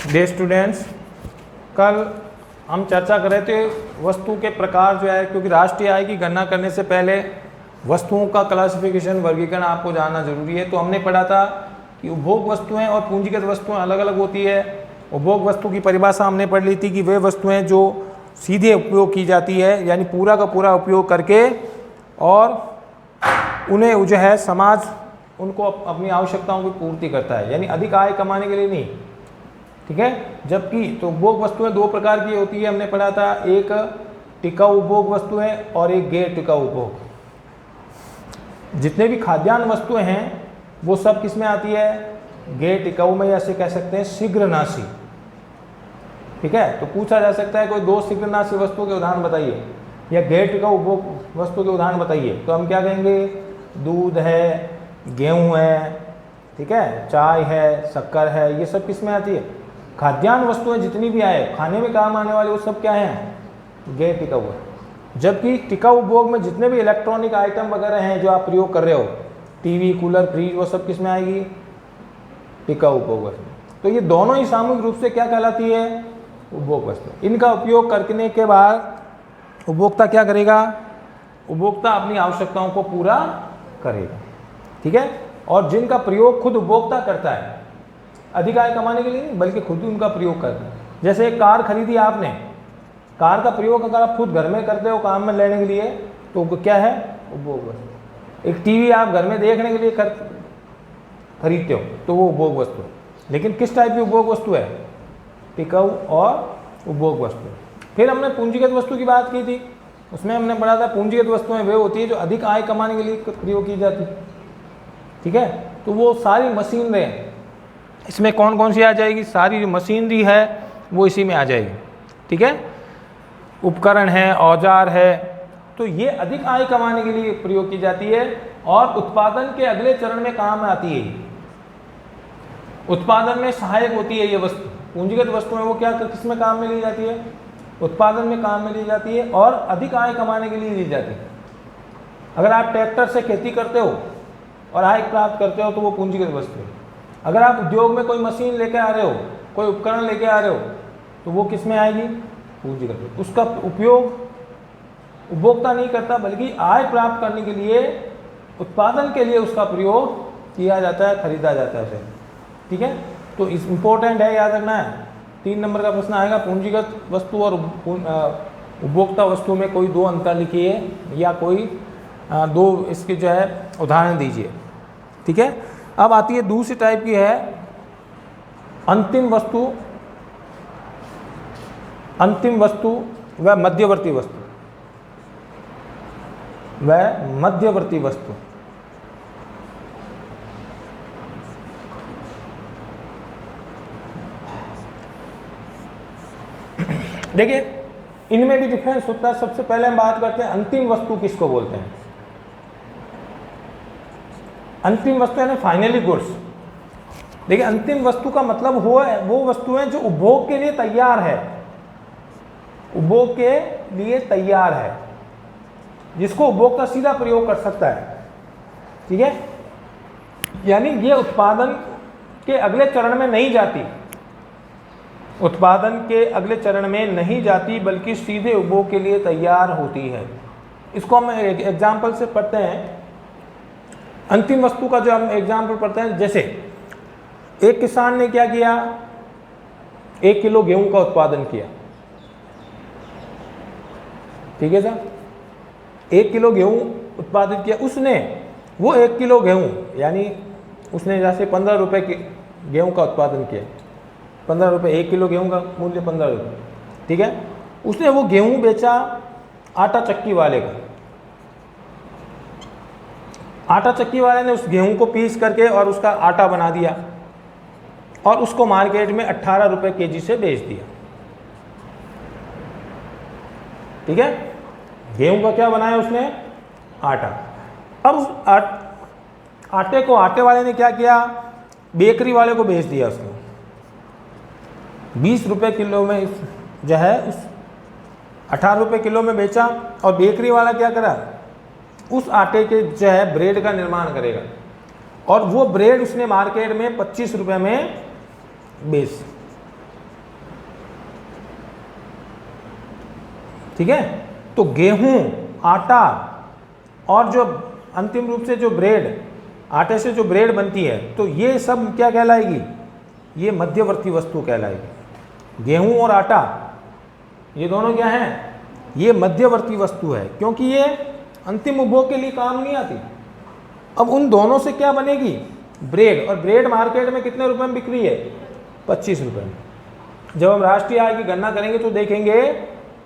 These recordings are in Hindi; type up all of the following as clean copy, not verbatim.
डे स्टूडेंट्स, कल हम चर्चा कर रहे थे वस्तु के प्रकार जो है, क्योंकि राष्ट्रीय आय की गणना करने से पहले वस्तुओं का क्लासिफिकेशन वर्गीकरण आपको जानना जरूरी है। तो हमने पढ़ा था कि उपभोग वस्तुएं और पूंजीगत वस्तुएं अलग अलग होती है। उपभोग वस्तु की परिभाषा हमने पढ़ ली थी कि वे वस्तुएं जो सीधे उपयोग की जाती है, यानी पूरा का पूरा उपयोग करके, और उन्हें जो है समाज उनको अपनी आवश्यकताओं की पूर्ति करता है, यानी अधिक आय कमाने के लिए नहीं। ठीक है। जबकि तो उपभोग वस्तुएं दो प्रकार की होती है, हमने पढ़ा था, एक टिकाऊ उपभोग वस्तुएं और एक गैर टिकाऊ उपभोग। जितने भी खाद्यान्न वस्तुएं हैं वो सब किस में आती है? गैर टिकाऊ में, या ऐसे कह सकते हैं शीघ्रनाशी। ठीक है। तो पूछा जा सकता है कोई दो शीघ्रनाशी वस्तुओं के उदाहरण बताइए, या गैर टिकाऊ उपभोग वस्तु के उदाहरण बताइए। तो हम क्या कहेंगे? दूध है, गेहूं है, ठीक है, चाय है, शक्कर है, ये सब किस में आती है? खाद्यान्न वस्तुएं जितनी भी आए, खाने में काम आने वाले, वो सब क्या हैं? गैर टिकाऊ है। जबकि टिकाऊ उपभोग में जितने भी इलेक्ट्रॉनिक आइटम वगैरह हैं जो आप प्रयोग कर रहे हो, टीवी, कूलर, फ्रिज, वो सब किस में आएगी? टिकाऊ उपभोग वस्तु। तो ये दोनों ही सामूहिक रूप से क्या कहलाती है? उपभोग वस्तु। इनका उपयोग करने के बाद उपभोक्ता क्या करेगा? उपभोक्ता अपनी आवश्यकताओं को पूरा करेगा। ठीक है। और जिनका प्रयोग खुद उपभोक्ता करता है, अधिक आय कमाने के लिए नहीं, बल्कि खुद ही उनका प्रयोग करता है। जैसे एक कार खरीदी आपने, कार का प्रयोग अगर आप खुद घर में करते हो काम में लेने के लिए, तो क्या है? उपभोग वस्तु। एक टीवी आप घर में देखने के लिए खरीदते हो, तो वो उपभोग वस्तु है। लेकिन किस टाइप की उपभोग वस्तु है? टिकाऊ और उपभोग वस्तु। फिर हमने पूंजीगत वस्तु की बात की थी, उसमें हमने पढ़ा था पूंजीगत वस्तुएं वे होती है जो अधिक आय कमाने के लिए प्रयोग की जाती है। ठीक है। तो वो सारी मशीनरी, इसमें कौन कौन सी आ जाएगी? सारी जो मशीनरी है वो इसी में आ जाएगी। ठीक है। उपकरण है, औजार है, तो ये अधिक आय कमाने के लिए प्रयोग की जाती है और उत्पादन के अगले चरण में काम आती है। उत्पादन में सहायक होती है ये वस्तु। पूंजीगत वस्तुएं वो क्या किसमें काम में ली जाती है? उत्पादन में काम में ली जाती है और अधिक आय कमाने के लिए ली जाती है। अगर आप ट्रैक्टर से खेती करते हो और आय प्राप्त करते हो तो वो पूंजीगत वस्तु है। अगर आप उद्योग में कोई मशीन लेके आ रहे हो, कोई उपकरण लेके आ रहे हो, तो वो किस में आएगी? पूंजीगत। उसका उपयोग उपभोक्ता नहीं करता, बल्कि आय प्राप्त करने के लिए, उत्पादन के लिए उसका प्रयोग किया जाता है, खरीदा जाता है। ठीक है। तो इस इम्पोर्टेंट है, याद रखना है। 3 नंबर का प्रश्न आएगा, पूंजीगत वस्तु और उपभोक्ता वस्तु में कोई दो अंतर लिखिए, या कोई दो इसके जो है उदाहरण दीजिए। ठीक है। अब आती है दूसरी टाइप की है अंतिम वस्तु, अंतिम वस्तु व मध्यवर्ती वस्तु, वह मध्यवर्ती वस्तु। देखिए, इनमें भी डिफरेंस होता है। सबसे पहले हम बात करते हैं अंतिम वस्तु किसको बोलते हैं। अंतिम वस्तु यानी फाइनली गुड्स। देखिए, अंतिम वस्तु का मतलब वो वस्तुएं जो उपभोग के लिए तैयार है, उपभोग के लिए तैयार है, जिसको उपभोक्ता सीधा प्रयोग कर सकता है। ठीक है। यानी ये उत्पादन के अगले चरण में नहीं जाती, उत्पादन के अगले चरण में नहीं जाती, बल्कि सीधे उपभोग के लिए तैयार होती है। इसको हम एक एग्जाम्पल से पढ़ते हैं। अंतिम वस्तु का जो हम एग्जाम्पल पढ़ते हैं, जैसे एक किसान ने क्या किया? 1 किलो गेहूं का उत्पादन किया। ठीक है सर। 1 किलो गेहूं उत्पादित किया उसने। वो 1 किलो गेहूं, यानी उसने जैसे 15 रुपए के गेहूं का उत्पादन किया, 15 रुपये 1 किलो गेहूं का मूल्य 15 रुपये। ठीक है। उसने वो गेहूं बेचा आटा चक्की वाले को। आटा चक्की वाले ने उस गेहूं को पीस करके और उसका आटा बना दिया और उसको मार्केट में 18 रुपये केजी से बेच दिया। ठीक है। गेहूं का क्या बनाया उसने? आटा। अब उस आटे को आटे वाले ने क्या किया? बेकरी वाले को बेच दिया उसने 20 रुपये किलो में, जो है उस 18 रुपये किलो में बेचा। और बेकरी वाला क्या करा? उस आटे के जो है ब्रेड का निर्माण करेगा और वो ब्रेड उसने मार्केट में 25 रुपये में बेच। ठीक है। तो गेहूं, आटा और जो अंतिम रूप से जो ब्रेड, आटे से जो ब्रेड बनती है, तो ये सब क्या कहलाएगी? ये मध्यवर्ती वस्तु कहलाएगी। गेहूं और आटा ये दोनों क्या हैं? ये मध्यवर्ती वस्तु है, क्योंकि ये अंतिम उपभोग के लिए काम नहीं आती। अब उन दोनों से क्या बनेगी? ब्रेड। और ब्रेड मार्केट में कितने रुपए में बिक रही है? 25 रुपये में। जब हम राष्ट्रीय आय की गणना करेंगे तो देखेंगे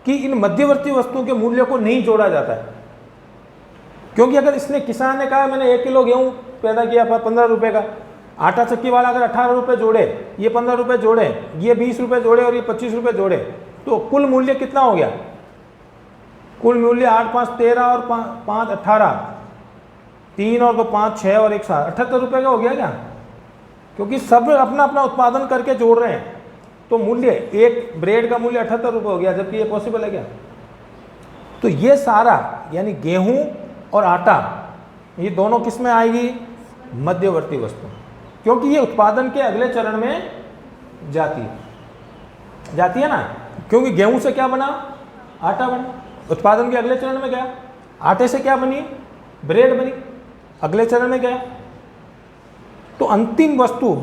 कि इन मध्यवर्ती वस्तुओं के मूल्य को नहीं जोड़ा जाता है, क्योंकि अगर इसने, किसान ने कहा मैंने 1 किलो गेहूं पैदा किया 15 रुपये का, आटा चक्की वाला अगर 18 रुपये जोड़े, ये 15 रुपये जोड़े, ये 20 रुपये जोड़े और ये 25 रुपये जोड़े, तो कुल मूल्य कितना हो गया? कुल मूल्य 8 5 13 और 5 18, 3 और 2 5 6 और 1 7, 78 रुपये का हो गया क्या? क्योंकि सब अपना अपना उत्पादन करके जोड़ रहे हैं, तो मूल्य एक ब्रेड का मूल्य 78 रुपये हो गया, जबकि ये पॉसिबल है क्या? तो ये सारा यानी गेहूं और आटा, ये दोनों किस में आएगी? मध्यवर्ती वस्तु, क्योंकि ये उत्पादन के अगले चरण में जाती है ना। क्योंकि गेहूं से क्या बना? आटा बना। उत्पादन के अगले चरण में गया, आटे से क्या बनी? ब्रेड बनी। अगले चरण में गया, तो अंतिम वस्तु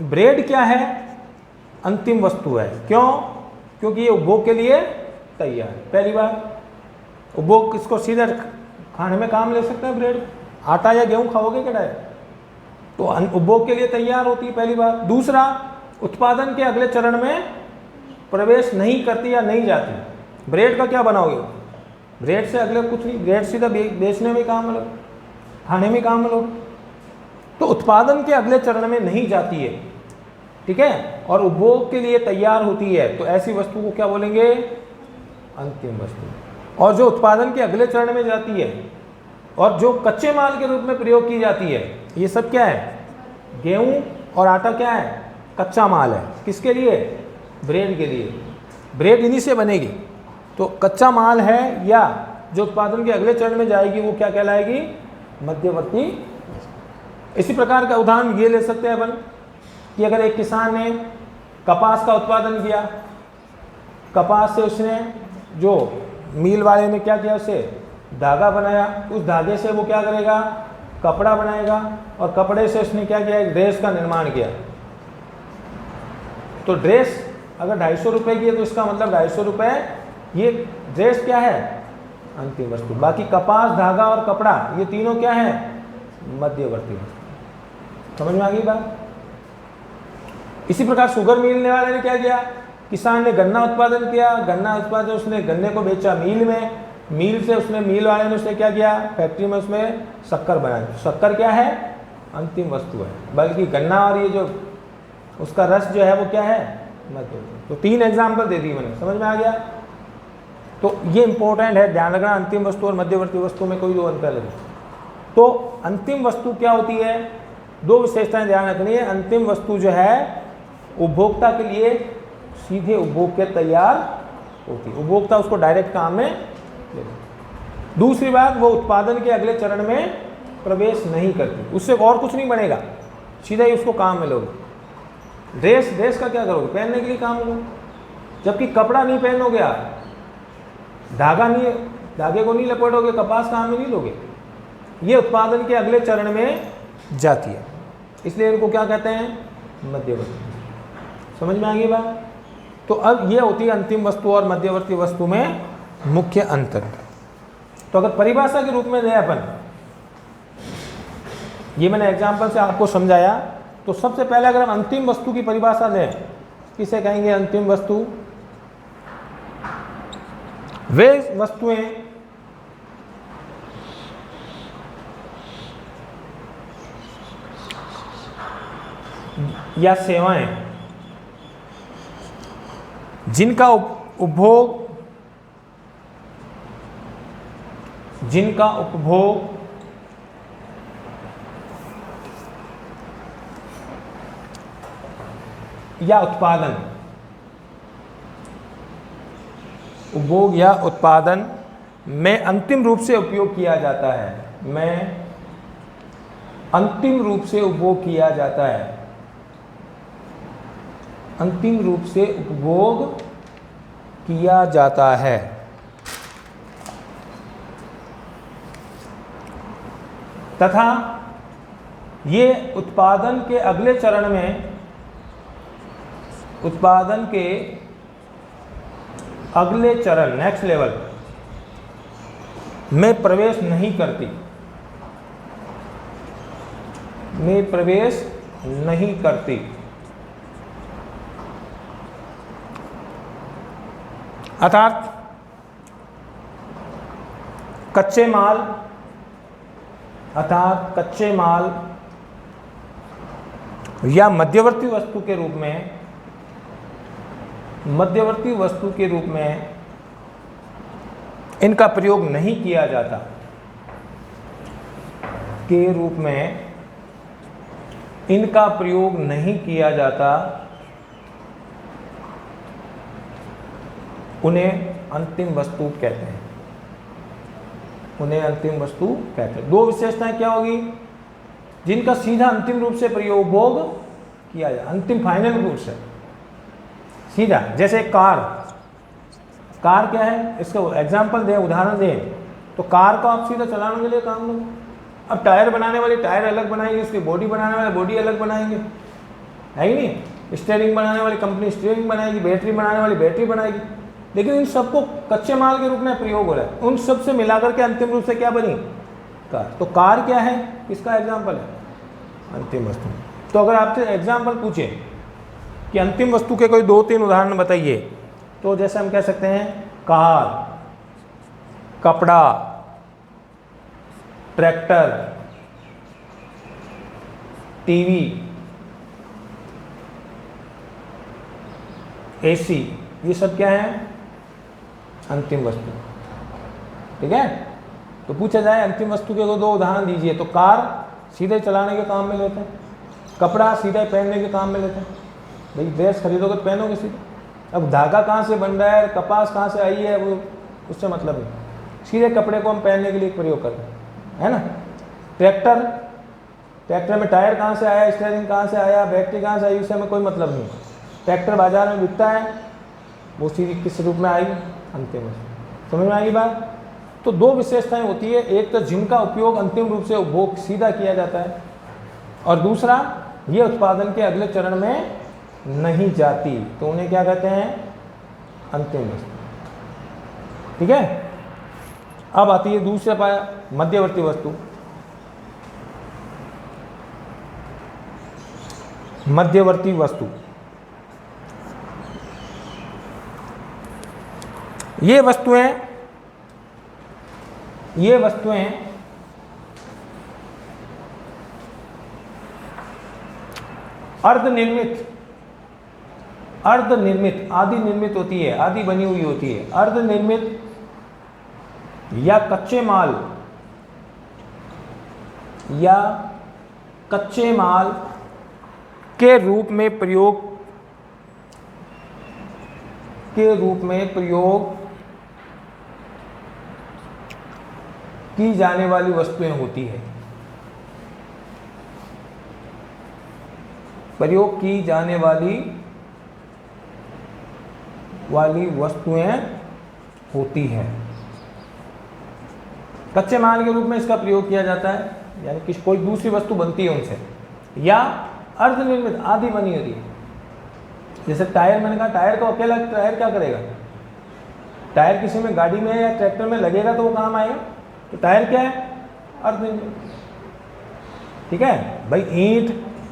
ब्रेड क्या है? अंतिम वस्तु है। क्यों? क्योंकि ये उपभोग के लिए तैयार है। पहली बात, उपभोग किसको सीधे खाने में काम ले सकते हैं? ब्रेड। आटा या गेहूं खाओगे क्या डायरेक्ट? तो उपभोग के लिए तैयार होती है, पहली बात। दूसरा, उत्पादन के अगले चरण में प्रवेश नहीं करती या नहीं जाती। ब्रेड का क्या बनाओगे? ब्रेड से अगले कुछ नहीं, ब्रेड सीधा बेचने में काम लो, खाने में काम लो। तो उत्पादन के अगले चरण में नहीं जाती है, ठीक है, और उपभोग के लिए तैयार होती है, तो ऐसी वस्तु को क्या बोलेंगे? अंतिम वस्तु। और जो उत्पादन के अगले चरण में जाती है और जो कच्चे माल के रूप में प्रयोग की जाती है, ये सब क्या है? गेहूं और आटा क्या है? कच्चा माल है। किसके लिए? ब्रेड के लिए। ब्रेड इन्हीं से बनेगी। तो कच्चा माल है, या जो उत्पादन के अगले चरण में जाएगी वो क्या कहलाएगी? मध्यवर्ती। इसी प्रकार का उदाहरण ये ले सकते हैं अपन कि अगर एक किसान ने कपास का उत्पादन किया, कपास से उसने, जो मिल वाले ने क्या किया, उसे धागा बनाया, उस धागे से वो क्या करेगा? कपड़ा बनाएगा, और कपड़े से उसने क्या किया? एक ड्रेस का निर्माण किया। तो ड्रेस अगर 250 रुपये की है तो इसका मतलब 250 रुपये, ये ड्रेस क्या है? अंतिम वस्तु। बाकी कपास, धागा और कपड़ा, ये तीनों क्या है? मध्यवर्ती वस्तु। समझ में आ गई बात? इसी प्रकार शुगर मिलने वाले ने क्या किया? किसान ने गन्ना उत्पादन किया, गन्ना उत्पादन, उसने गन्ने को बेचा मिल में, मिल से उसने, मिल वाले ने उसने क्या किया? फैक्ट्री में उसमें शक्कर बनाया। शक्कर क्या है? अंतिम वस्तु है। बल्कि गन्ना और ये जो उसका रस जो है वो क्या है? मध्यवर्ती। तो 3 एग्जाम्पल दे दी मैंने, समझ में आ गया? तो ये इंपॉर्टेंट है, ध्यान रखना, अंतिम वस्तु और मध्यवर्ती वस्तु में कोई 2 अंतर नहीं। तो अंतिम वस्तु क्या होती है? 2 विशेषताएं ध्यान रखनी है। अंतिम वस्तु जो है उपभोक्ता के लिए सीधे उपभोग के तैयार होती है, उपभोक्ता उसको डायरेक्ट काम में ले। दूसरी बात, वो उत्पादन के अगले चरण में प्रवेश नहीं करती, उससे और कुछ नहीं बनेगा, सीधा ही उसको काम में लोगे। ड्रेस का क्या करोगे? पहनने के लिए काम लोगे, जबकि कपड़ा नहीं पहनोगे आप, धागे को नहीं लपेटोगे, कपास काम में नहीं लोगे। ये उत्पादन के अगले चरण में जाती है, इसलिए इनको क्या कहते हैं? मध्यवर्ती। समझ में आ गई बात? तो अब ये होती है अंतिम वस्तु और मध्यवर्ती वस्तु में मुख्य अंतर। तो अगर परिभाषा के रूप में दें अपन, ये मैंने एग्जाम्पल से आपको समझाया, तो सबसे पहले अगर हम अंतिम वस्तु की परिभाषा दें, किसे कहेंगे अंतिम वस्तु? वे वस्तुएं या सेवाएं जिनका उपभोग या उत्पादन, उपभोग या उत्पादन में अंतिम रूप से उपयोग किया जाता है, में अंतिम रूप से उपभोग किया जाता है, अंतिम रूप से उपभोग किया जाता है। तथा ये उत्पादन के अगले चरण में, उत्पादन के अगले चरण नेक्स्ट लेवल में प्रवेश नहीं करती, में प्रवेश नहीं करती। अर्थात कच्चे माल, अर्थात कच्चे माल या मध्यवर्ती वस्तु के रूप में, मध्यवर्ती वस्तु के रूप में इनका प्रयोग नहीं किया जाता, के रूप में इनका प्रयोग नहीं किया जाता, उन्हें अंतिम वस्तु कहते हैं, उन्हें अंतिम वस्तु कहते हैं। दो विशेषताएं क्या होगी? जिनका सीधा अंतिम रूप से प्रयोग भोग किया जाए, अंतिम फाइनल रूप से सीधा। जैसे कार, कार क्या है, इसका एग्जाम्पल दें, उदाहरण दें तो कार को आप सीधा चलाने के लिए काम लो। अब टायर बनाने वाले टायर अलग बनाएंगे, उसकी बॉडी बनाने वाले बॉडी अलग बनाएंगे, है ही नहीं। स्टीयरिंग बनाने वाली कंपनी स्टीयरिंग बनाएगी, बैटरी बनाने वाली बैटरी बनाएगी, लेकिन इन सबको कच्चे माल के रूप में प्रयोग हो रहा है। उन सब से मिलाकर के अंतिम रूप से क्या बनी? कार। तो कार क्या है? किसका एग्जाम्पल है? अंतिम वस्तु। तो अगर आपसे एग्जाम्पल पूछे कि अंतिम वस्तु के कोई 2-3 उदाहरण बताइए, तो जैसे हम कह सकते हैं कार, कपड़ा, ट्रैक्टर, टीवी, एसी, ये सब क्या है? अंतिम वस्तु। ठीक है। तो पूछा जाए अंतिम वस्तु के 2 उदाहरण दीजिए, तो कार सीधे चलाने के काम में लेते हैं, कपड़ा सीधे पहनने के काम में लेते हैं। भाई ड्रेस खरीदोगे तो पहनोगे सीधे। अब धागा कहाँ से बन रहा है, कपास कहाँ से आई है, वो उससे मतलब नहीं, सीधे कपड़े को हम पहनने के लिए प्रयोग करते हैं, है ना। ट्रैक्टर, ट्रैक्टर में टायर कहाँ से आया, स्टीयरिंग कहाँ से आया, बैटरी कहाँ से आई, उससे हमें कोई मतलब नहीं। ट्रैक्टर बाजार में बिकता है, वो सीधी किस रूप में आएगी? अंतिम वस्तु। समझ में आएगी बात? तो 2 विशेषताएं होती है, एक तो जिनका उपयोग अंतिम रूप से उपभोग सीधा किया जाता है, और दूसरा ये उत्पादन के अगले चरण में नहीं जाती, तो उन्हें क्या कहते हैं? अंतिम वस्तु। ठीक है। अब आती है दूसरा पाया, मध्यवर्ती वस्तु। मध्यवर्ती वस्तु, ये वस्तुएं अर्धनिर्मित, आदि निर्मित होती है, आदि बनी हुई होती है। अर्धनिर्मित या कच्चे माल, या कच्चे माल के रूप में प्रयोग, की जाने वाली वस्तुएं होती है, प्रयोग की जाने वाली वस्तुएं होती हैं। कच्चे माल के रूप में इसका प्रयोग किया जाता है, यानी कि कोई दूसरी वस्तु बनती है उनसे, या अर्धनिर्मित, आदि बनी होती है। जैसे टायर, मैंने कहा टायर को अकेला टायर क्या करेगा? टायर किसी में गाड़ी में या ट्रैक्टर में लगेगा तो वो काम आएगा। तो टायर क्या है? अर्धनिर्मित। ठीक है भाई। ईंट,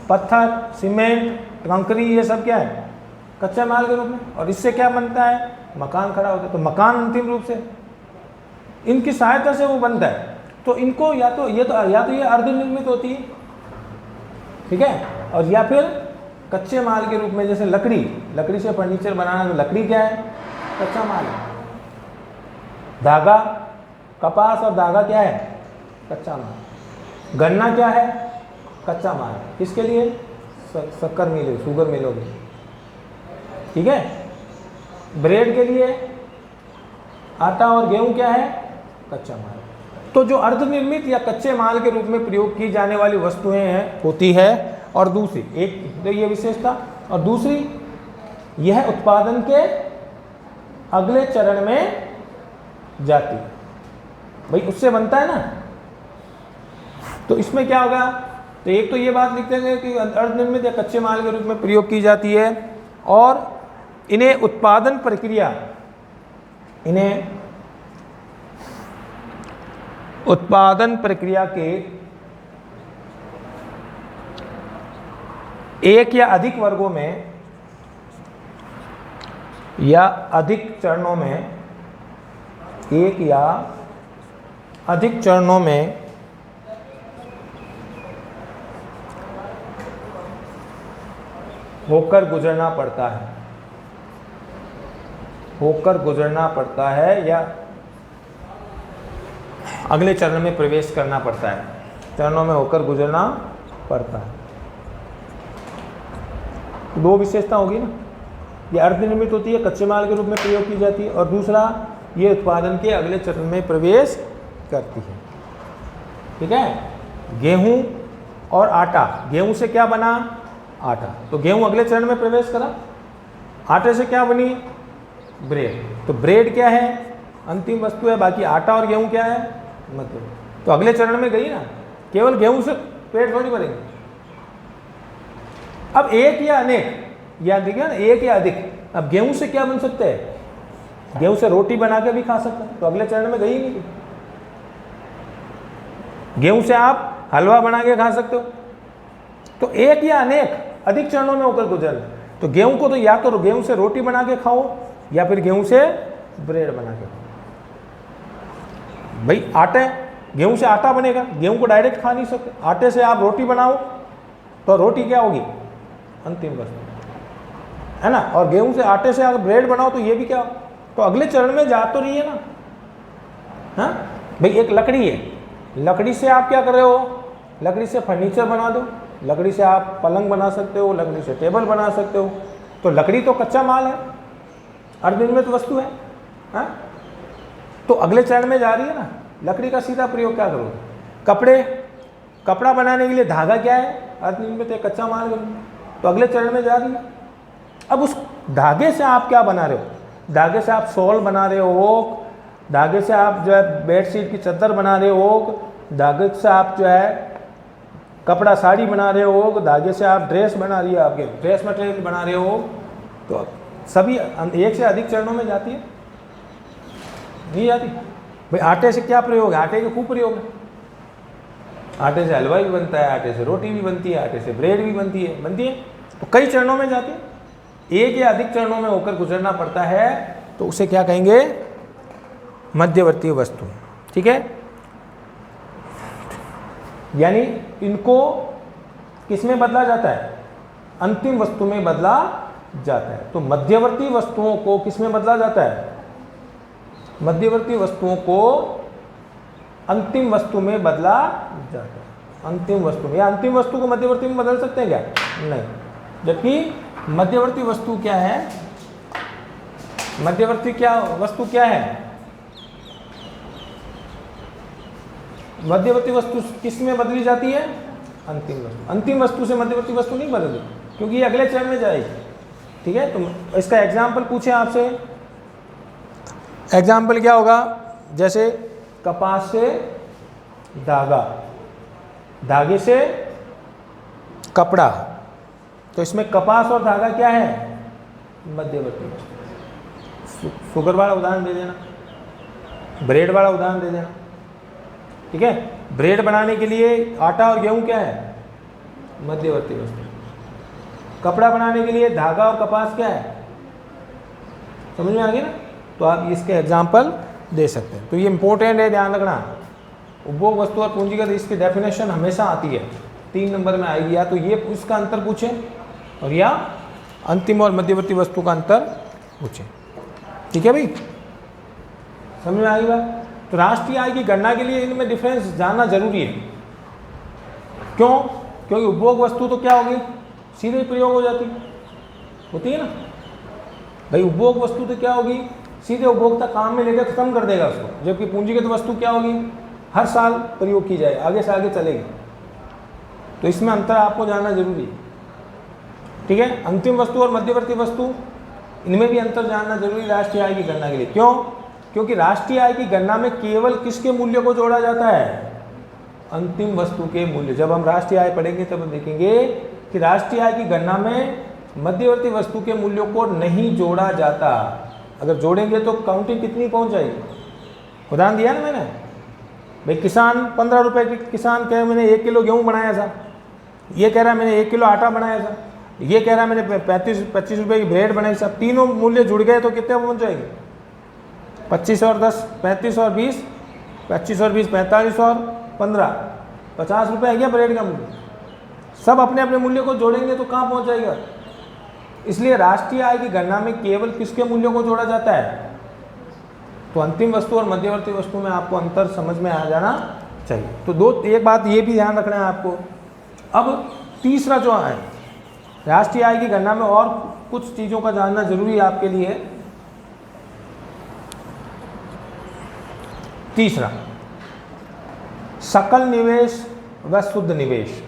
पत्थर, सीमेंट, कंकरी, ये सब क्या है? कच्चे माल के रूप में। और इससे क्या बनता है? मकान खड़ा होता है। तो मकान अंतिम रूप से इनकी सहायता से वो बनता है। तो इनको या तो ये अर्धनिर्मित होती है, ठीक है, और या फिर कच्चे माल के रूप में, जैसे लकड़ी से फर्नीचर बनाना, तो लकड़ी क्या है? कच्चा माल है। धागा, कपास और धागा क्या है? कच्चा माल। गन्ना क्या है? कच्चा माल। किसके लिए? शक्कर मिल, शुगर मिलोगे, ठीक है। ब्रेड के लिए आटा और गेहूं क्या है? कच्चा माल। तो जो अर्धनिर्मित या कच्चे माल के रूप में प्रयोग की जाने वाली वस्तुएं हैं होती है, और दूसरी एक तो ये विशेषता, और दूसरी यह उत्पादन के अगले चरण में जाती। भाई उससे बनता है ना, तो इसमें क्या होगा, तो एक तो ये बात लिखते हैं कि अर्धनिर्मित या कच्चे माल के रूप में प्रयोग की जाती है, और इन्हें उत्पादन प्रक्रिया के एक या अधिक वर्गों में या अधिक चरणों में, एक या अधिक चरणों में होकर गुजरना पड़ता है या अगले चरण में प्रवेश करना पड़ता है, चरणों में होकर गुजरना पड़ता है। दो विशेषता होगी ना, ये अर्धनिर्मित होती है, कच्चे माल के रूप में प्रयोग की जाती है, और दूसरा ये उत्पादन के अगले चरण में प्रवेश करती है। ठीक है, गेहूं और आटा, गेहूं से क्या बना, आटा, तो गेहूं अगले चरण में प्रवेश करा, आटे से क्या बनी, ब्रेड। तो ब्रेड क्या है, अंतिम वस्तु है, बाकी आटा और गेहूं क्या है, मध्य। तो अगले चरण में गई ना, केवल गेहूं से पेट थोड़ी भरेंगे। अब एक या अनेक, या देखिए ना, एक या अधिक, अब गेहूं से क्या बन सकते हैं, गेहूं से रोटी बना के भी खा सकते हैं, तो अगले चरण में गई ही नहीं। गेहूं से आप हलवा बना के खा सकते हो। तो एक या अनेक अधिक चरणों में होकर गुजरना, तो गेहूं को तो या तो गेहूं से रोटी बना के खाओ या फिर गेहूं से ब्रेड बना के खाओ। भाई आटे, गेहूं से आटा बनेगा, गेहूं को डायरेक्ट खा नहीं सकते, आटे से आप रोटी बनाओ तो रोटी क्या होगी, अंतिम वस्तु है ना, और गेहूं से आटे से अगर ब्रेड बनाओ तो ये भी क्या, तो अगले चरण में जा तो रही है ना। हाँ भाई, एक लकड़ी है, लकड़ी से आप क्या कर रहे हो, लकड़ी से फर्नीचर बना दो, लकड़ी से आप पलंग बना सकते हो, लकड़ी से टेबल बना सकते हो, तो लकड़ी तो कच्चा माल है, अर्धनिर्मित वस्तु है। हाँ, तो अगले चरण में जा रही है ना, लकड़ी का सीधा प्रयोग क्या करोगे, कपड़ा बनाने के लिए धागा क्या है, अर्धनिर्मित है, कच्चा माल है, तो अगले चरण में जा रही है। अब उस धागे से आप क्या बना रहे हो, धागे से आप शॉल बना रहे हो, धागे से आप जो है बेडशीट की चादर बना रहे हो, धागे से आप जो है कपड़ा साड़ी बना रहे हो, धागे से आप ड्रेस बना रही है, आपके ड्रेस मटेरियल बना रहे हो, तो सभी एक से अधिक चरणों में जाती है, नहीं जाती। भाई आटे से क्या प्रयोग है, आटे के खूब प्रयोग है, आटे से हलवा भी बनता है, आटे से रोटी भी बनती है, आटे से ब्रेड भी बनती है, तो कई चरणों में जाती है, एक या अधिक चरणों में होकर गुजरना पड़ता है, तो उसे क्या कहेंगे, मध्यवर्ती वस्तु। ठीक है, यानी इनको किस में बदला जाता है, अंतिम वस्तु में बदला जाता है। तो मध्यवर्ती वस्तुओं को किस में बदला जाता है, मध्यवर्ती वस्तुओं को अंतिम वस्तु में बदला जाता है, अंतिम वस्तु में, या अंतिम वस्तु को मध्यवर्ती में बदल सकते हैं क्या, नहीं। जबकि मध्यवर्ती वस्तु क्या है, मध्यवर्ती वस्तु क्या है, मध्यवर्ती वस्तु किस में बदली जाती है, अंतिम वस्तु। अंतिम वस्तु से मध्यवर्ती वस्तु नहीं बदलती, क्योंकि ये अगले चरण में जाएगी। ठीक है, तो इसका एग्जाम्पल पूछे आपसे, एग्जाम्पल क्या होगा, जैसे कपास से धागा, धागे से कपड़ा, तो इसमें कपास और धागा क्या है, मध्यवर्ती वस्तु। शुगर वाला उदाहरण दे देना, ब्रेड वाला उदाहरण दे देना। ठीक है, ब्रेड बनाने के लिए आटा और गेहूं क्या है, मध्यवर्ती वस्तु। कपड़ा बनाने के लिए धागा और कपास क्या है, समझ में आ गई ना। तो आप इसके एग्जाम्पल दे सकते हैं। तो ये इंपॉर्टेंट है, ध्यान रखना, उपभोग वस्तु और पूंजीगत इसकी डेफिनेशन हमेशा आती है, 3 नंबर में आएगी, या तो ये उसका अंतर पूछे और या अंतिम और मध्यवर्ती वस्तु का अंतर पूछे। ठीक है भाई, समझ में आई बात। तो राष्ट्रीय आय की गणना के लिए इनमें डिफरेंस जानना जरूरी है। क्यों, क्योंकि उपभोग वस्तु तो क्या होगी, सीधे प्रयोग हो जाती होती है ना भाई। उपभोग वस्तु तो क्या होगी, सीधे उपभोक्ता काम में लेकर खत्म कर देगा उसको, जबकि पूंजीगत वस्तु क्या होगी, हर साल प्रयोग की जाए, आगे से आगे चलेगी। तो इसमें अंतर आपको जानना जरूरी है। ठीक है, अंतिम वस्तु और मध्यवर्ती वस्तु, इनमें भी अंतर जानना जरूरी राष्ट्रीय आय की गणना के लिए। क्यों, क्योंकि राष्ट्रीय आय की गणना में केवल किसके मूल्य को जोड़ा जाता है, अंतिम वस्तु के मूल्य। जब हम राष्ट्रीय आय पढ़ेंगे तब हम देखेंगे कि राष्ट्रीय आय की गणना में मध्यवर्ती वस्तु के मूल्यों को नहीं जोड़ा जाता। अगर जोड़ेंगे तो काउंटिंग कितनी पहुंच जाएगी। उदाहरण दिया ना मैंने, भाई किसान 15 रुपए की किसान कहे मैंने 1 किलो गेहूँ बनाया था, ये कह रहा है मैंने 1 किलो आटा बनाया था, ये कह रहा है मैंने 25 रुपए की ब्रेड बनाई। सब तीनों मूल्य जुड़ गए तो कितने पहुंच जाएंगे? 25 और 10 35 और 20, 25 और 20 45 और 15 50 रुपये है क्या ब्रेड का मूल्य। सब अपने अपने मूल्य को जोड़ेंगे तो कहाँ पहुंच जाएगा। इसलिए राष्ट्रीय आय की गणना में केवल किसके मूल्यों को जोड़ा जाता है? तो अंतिम वस्तु और मध्यवर्ती वस्तु में आपको अंतर समझ में आ जाना चाहिए। तो एक बात ये भी ध्यान रखना है आपको। अब तीसरा जो है, राष्ट्रीय आय की गणना में और कुछ चीज़ों का जानना जरूरी है आपके लिए। तीसरा, सकल निवेश व शुद्ध निवेश।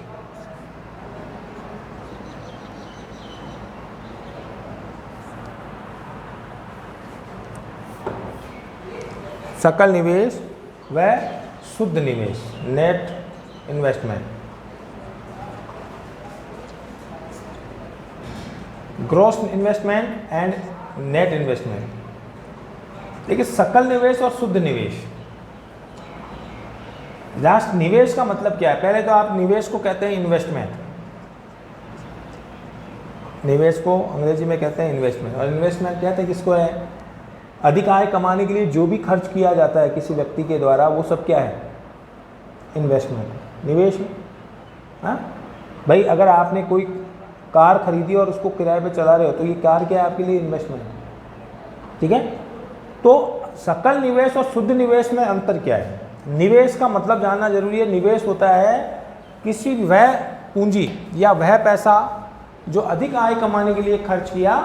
सकल निवेश व शुद्ध निवेश, net investment, gross investment and net investment. देखिए सकल निवेश और शुद्ध निवेश, लास्ट निवेश का मतलब क्या है? पहले तो आप निवेश को कहते हैं इन्वेस्टमेंट, निवेश को अंग्रेजी में कहते हैं इन्वेस्टमेंट। और इन्वेस्टमेंट कहते हैं किसको है? अधिक आय कमाने के लिए जो भी खर्च किया जाता है किसी व्यक्ति के द्वारा, वो सब क्या है? इन्वेस्टमेंट, निवेश है। हाँ भाई, अगर आपने कोई कार खरीदी और उसको किराए पे चला रहे हो तो ये कार क्या है आपके लिए? इन्वेस्टमेंट। ठीक है, तो सकल निवेश और शुद्ध निवेश में अंतर क्या है? निवेश का मतलब जानना जरूरी है। निवेश होता है किसी वह पूंजी या वह पैसा जो अधिक आय कमाने के लिए खर्च किया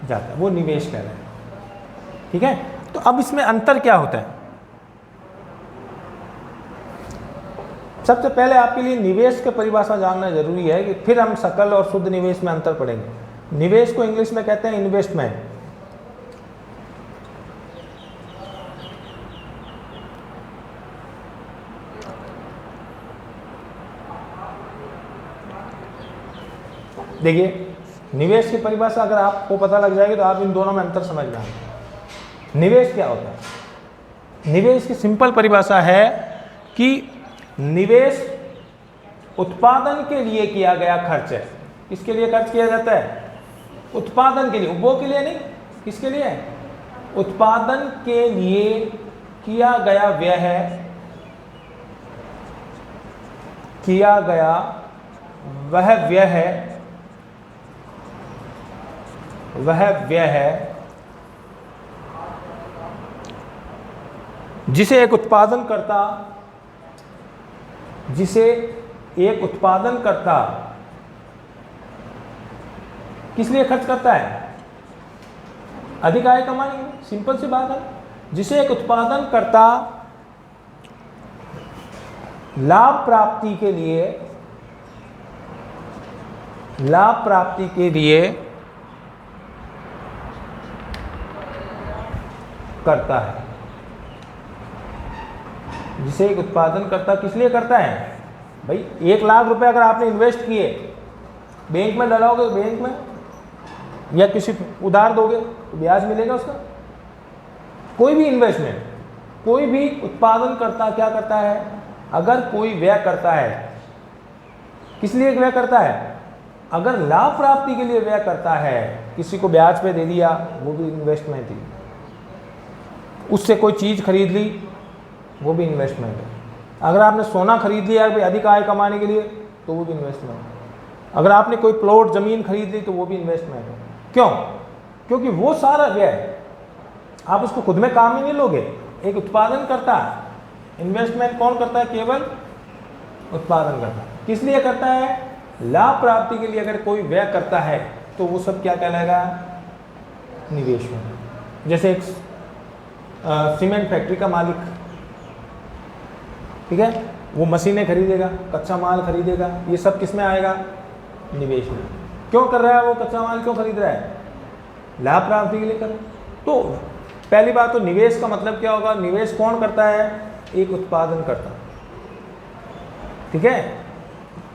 जाता है, वो निवेश कह रहे हैं। ठीक है, तो अब इसमें अंतर क्या होता है? सबसे पहले आपके लिए निवेश की परिभाषा जानना जरूरी है कि फिर हम सकल और शुद्ध निवेश में अंतर पढ़ेंगे। निवेश को इंग्लिश में कहते हैं इन्वेस्टमेंट। देखिए, निवेश की परिभाषा अगर आपको पता लग जाएगी तो आप इन दोनों में अंतर समझ जाएंगे। निवेश क्या होता है? निवेश की सिंपल परिभाषा है कि निवेश उत्पादन के लिए किया गया खर्च है। किसके लिए खर्च किया जाता है? उत्पादन के लिए, उपभोग के लिए नहीं। किसके लिए? उत्पादन के लिए किया गया व्यय है, किया गया वह व्यय है, वह व्यय है जिसे एक उत्पादनकर्ता किस लिए खर्च करता है? अधिक आय कमाने के लिए। सिंपल सी बात है, जिसे एक उत्पादनकर्ता लाभ प्राप्ति के लिए करता है। जिसे एक उत्पादनकर्ता किस लिए करता है? भाई 1 लाख रुपए अगर आपने इन्वेस्ट किए, बैंक में डलाओगे तो बैंक में, या किसी उधार दोगे तो ब्याज मिलेगा उसका। कोई भी इन्वेस्टमेंट, कोई भी उत्पादनकर्ता क्या करता है? अगर कोई व्यय करता है, किस लिए व्यय करता है? अगर लाभ प्राप्ति के लिए व्यय करता है, किसी को ब्याज पे दे दिया, वो भी इन्वेस्टमेंट ही। उससे कोई चीज़ खरीद ली, वो भी इन्वेस्टमेंट है। अगर आपने सोना खरीद लिया भाई अधिक आय कमाने के लिए, तो वो भी इन्वेस्टमेंट है। अगर आपने कोई प्लॉट ज़मीन खरीद ली तो वो भी इन्वेस्टमेंट है। क्यों? क्योंकि वो सारा व्यय आप उसको खुद में काम ही नहीं लोगे, एक उत्पादन करता है। इन्वेस्टमेंट कौन करता है? केवल उत्पादन करता है। किस लिए करता है? लाभ प्राप्ति के लिए अगर कोई व्यय करता है तो वो सब क्या कहलाएगा? निवेश में। जैसे एक सीमेंट फैक्ट्री का मालिक, ठीक है, वो मशीनें खरीदेगा, कच्चा माल खरीदेगा, ये सब किस में आएगा? निवेश में। क्यों कर रहा है वो? कच्चा माल क्यों खरीद रहा है? लाभ प्राप्ति के लिए कर रहा है। तो पहली बात तो निवेश का मतलब क्या होगा? निवेश कौन करता है? एक उत्पादन करता। ठीक है,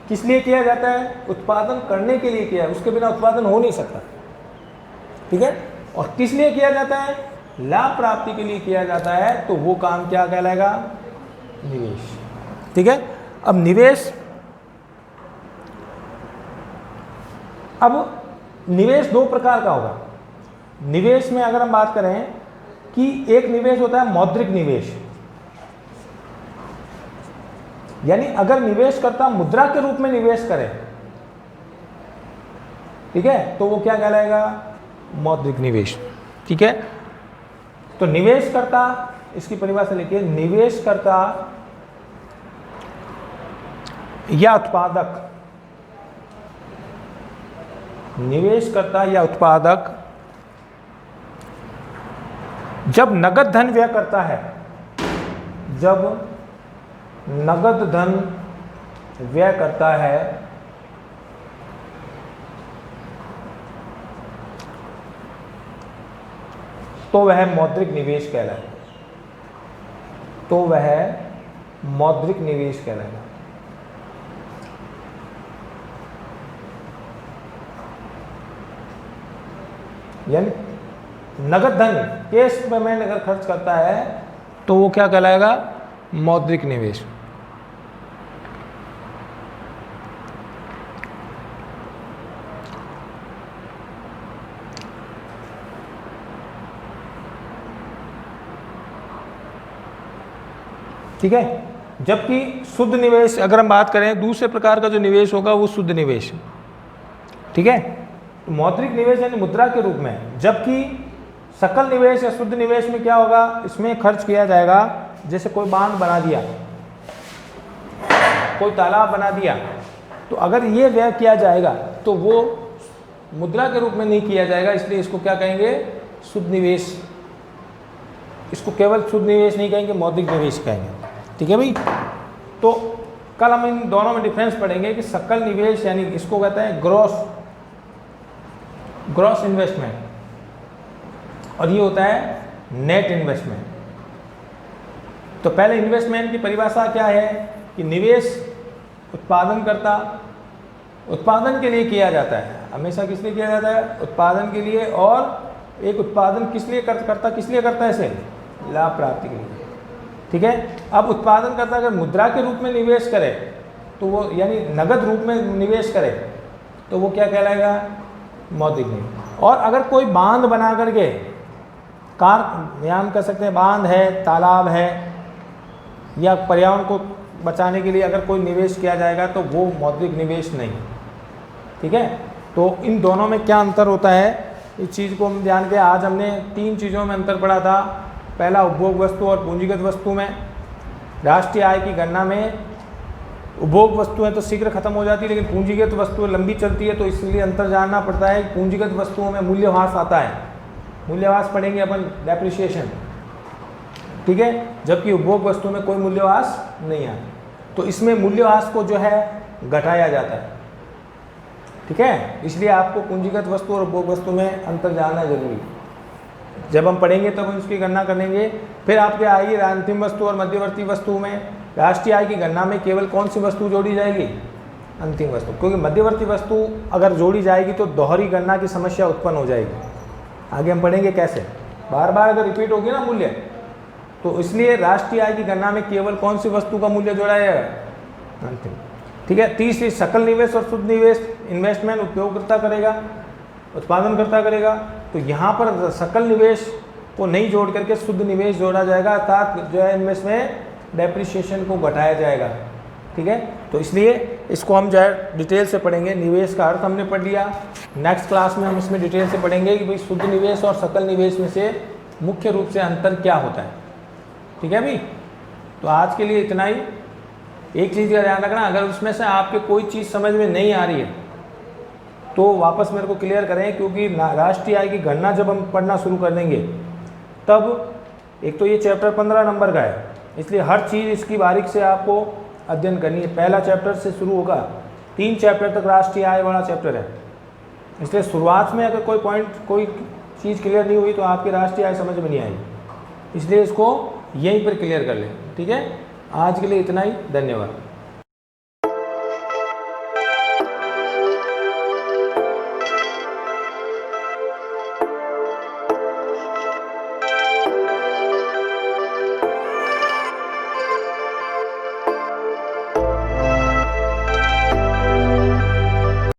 किस लिए किया जाता है? उत्पादन करने के लिए किया है, उसके बिना उत्पादन हो नहीं सकता। ठीक है, और किस लिए किया जाता है? लाभ प्राप्ति के लिए किया जाता है, तो वो काम क्या कहलाएगा? निवेश। ठीक है, अब निवेश दो प्रकार का होगा। निवेश में अगर हम बात करें कि एक निवेश होता है मौद्रिक निवेश, यानी अगर निवेशकर्ता मुद्रा के रूप में निवेश करे, ठीक है, तो वो क्या कहलाएगा? मौद्रिक निवेश। ठीक है, तो निवेशकर्ता, इसकी परिभाषा लिखिए, निवेशकर्ता या उत्पादक, निवेशकर्ता या उत्पादक जब नगद धन व्यय करता है, जब नगद धन व्यय करता है तो वह मौद्रिक निवेश कहलाएगा, तो वह मौद्रिक निवेश कहलाएगा। यानी नगद धन कैश पेमेंट अगर खर्च करता है तो वो क्या कहलाएगा? मौद्रिक निवेश। ठीक है, जबकि शुद्ध निवेश अगर हम बात करें, दूसरे प्रकार का जो निवेश होगा वो शुद्ध निवेश। ठीक है, तो मौद्रिक निवेश यानी मुद्रा के रूप में, जबकि सकल निवेश या शुद्ध निवेश में क्या होगा? इसमें खर्च किया जाएगा, जैसे कोई बांध बना दिया, कोई तालाब बना दिया, तो अगर ये व्यय किया जाएगा तो वो मुद्रा के रूप में नहीं किया जाएगा, इसलिए इसको क्या कहेंगे? शुद्ध निवेश। इसको केवल शुद्ध निवेश नहीं कहेंगे, मौद्रिक निवेश कहेंगे। ठीक है भाई, तो कल हम इन दोनों में डिफरेंस पढ़ेंगे कि सकल निवेश यानी इसको कहते हैं ग्रॉस इन्वेस्टमेंट, और ये होता है नेट इन्वेस्टमेंट। तो पहले इन्वेस्टमेंट की परिभाषा क्या है कि निवेश उत्पादन के लिए किया जाता है, हमेशा किस लिए किया जाता है? उत्पादन के लिए। और एक उत्पादन किस लिए करता है? इसे लाभ प्राप्ति के लिए। ठीक है, अब उत्पादन करता अगर मुद्रा के रूप में निवेश करे तो वो, यानी नगद रूप में निवेश करे तो वो क्या कहलाएगा? मौद्रिक निवेश। और अगर कोई बांध बना करके हम कह सकते हैं बांध है, तालाब है, या पर्यावरण को बचाने के लिए अगर कोई निवेश किया जाएगा तो वो मौद्रिक निवेश नहीं। ठीक है, तो इन दोनों में क्या अंतर होता है, इस चीज़ को हम ध्यान के, आज हमने 3 चीज़ों में अंतर पढ़ा था। पहला उपभोग वस्तु और पूंजीगत वस्तु में। राष्ट्रीय आय की गणना में उपभोग वस्तुएं तो शीघ्र खत्म हो जाती है, लेकिन पूंजीगत वस्तुएं लंबी चलती है, तो इसलिए अंतर जानना पड़ता है। पूंजीगत वस्तुओं में मूल्यह्रास आता है, मूल्यह्रास पढ़ेंगे अपन, डेप्रिसिएशन। ठीक है, जबकि उपभोग वस्तु में कोई मूल्यह्रास नहीं आता, तो इसमें मूल्यह्रास को जो है घटाया जाता है। ठीक है, इसलिए आपको पूंजीगत वस्तु और उपभोग वस्तु में अंतर जानना जरूरी है। जब हम पढ़ेंगे तब हम इसकी गणना करेंगे। फिर आपके आएगी अंतिम वस्तु और मध्यवर्ती वस्तु में। राष्ट्रीय आय की गणना में केवल कौन सी वस्तु जोड़ी जाएगी? अंतिम वस्तु, क्योंकि मध्यवर्ती वस्तु अगर जोड़ी जाएगी तो दोहरी गणना की समस्या उत्पन्न हो जाएगी। आगे हम पढ़ेंगे कैसे, बार बार अगर रिपीट होगी ना मूल्य, तो इसलिए राष्ट्रीय आय की गणना में केवल कौन सी वस्तु का मूल्य जोड़ा जाएगा? अंतिम। ठीक है, तीसरी सकल निवेश और शुद्ध निवेश। इन्वेस्टमेंट उपयोगकर्ता करेगा, उत्पादनकर्ता करेगा, तो यहाँ पर सकल निवेश को नहीं जोड़ करके शुद्ध निवेश जोड़ा जाएगा, अर्थात जो है इनमें डेप्रिसिएशन को घटाया जाएगा। ठीक है, तो इसलिए इसको हम जो है डिटेल से पढ़ेंगे। निवेश का अर्थ हमने पढ़ लिया, नेक्स्ट क्लास में हम इसमें डिटेल से पढ़ेंगे कि भाई शुद्ध निवेश और सकल निवेश में से मुख्य रूप से अंतर क्या होता है। ठीक है भाई, तो आज के लिए इतना ही। एक चीज़ का ध्यान रखना, अगर उसमें से आपके कोई चीज़ समझ में नहीं आ रही है तो वापस मेरे को क्लियर करें, क्योंकि राष्ट्रीय आय की गणना जब हम पढ़ना शुरू कर देंगे तब एक तो ये चैप्टर 15 नंबर का है, इसलिए हर चीज़ इसकी बारीक से आपको अध्ययन करनी है। पहला चैप्टर से शुरू होगा, 3 चैप्टर तक राष्ट्रीय आय वाला चैप्टर है, इसलिए शुरुआत में अगर कोई पॉइंट कोई चीज़ क्लियर नहीं हुई तो आपकी राष्ट्रीय आय समझ में नहीं आएगी, इसलिए इसको यहीं पर क्लियर कर लें। ठीक है, आज के लिए इतना ही, धन्यवाद।